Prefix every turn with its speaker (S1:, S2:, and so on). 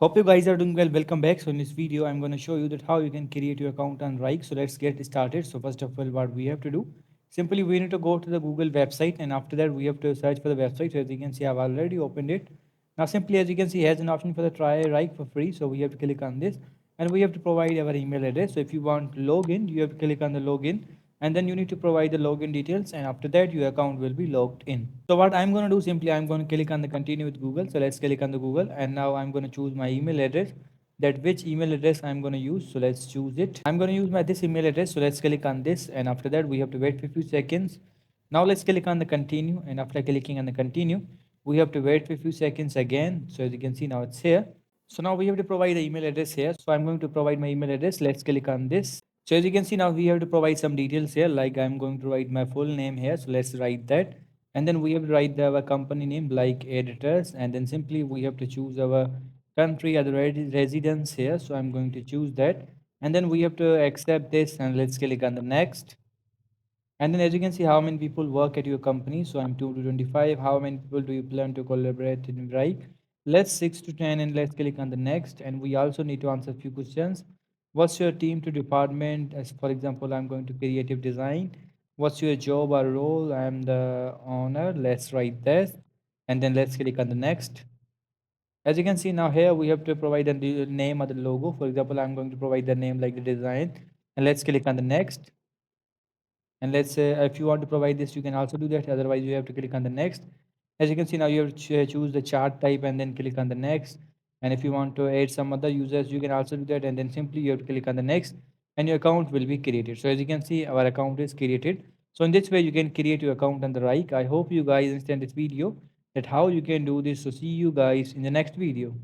S1: Hope you guys are doing well. Welcome back. So in this video, I'm going to show you that how you can create your account on Wrike. So let's get started. So first of all, what we have to do, simply we need to go to the Google website, and after that we have to search for the website. So as you can see, I've already opened it. Now simply as you can see, it has an option for the try Wrike for free. So we have to click on this, and we have to provide our email address. So if you want to log in, you have to click on the login, and then you need to provide the login details, and after that your account will be logged in. So what I'm going to do, simply I'm going to click on the continue with Google. So let's click on the Google, and now I'm going to choose my email address, that which email address I'm going to use. So let's choose it. I'm going to use my this email address. So let's click on this, and after that we have to wait for a few seconds. Now let's click on the continue, and after clicking on the continue, we have to wait for a few seconds again. So as you can see, now it's here. So now we have to provide the email address here. So I'm going to provide my email address. Let's click on this. So as you can see, now we have to provide some details here, like I'm going to write my full name here. So let's write that. And then we have to write our company name like editors. And then simply we have to choose our country or the residence here. So I'm going to choose that. And then we have to accept this, and let's click on the next. And then as you can see, how many people work at your company. So I'm 2 to 25. How many people do you plan to collaborate in Wrike? Let's 6 to 10, and let's click on the next. And we also need to answer a few questions. What's your team to department? As for example, I'm going to creative design. What's your job or role? I'm the owner. Let's write this. And then let's click on the next. As you can see now here, we have to provide the name of the logo. For example, I'm going to provide the name like the design. And let's click on the next. And let's say if you want to provide this, you can also do that. Otherwise, you have to click on the next. As you can see now, you have to choose the chart type and then click on the next. And if you want to add some other users, you can also do that. And then simply you have to click on the next, and your account will be created. So as you can see, our account is created. So in this way, you can create your account on the Wrike. I hope you guys understand this video, that how you can do this. So see you guys in the next video.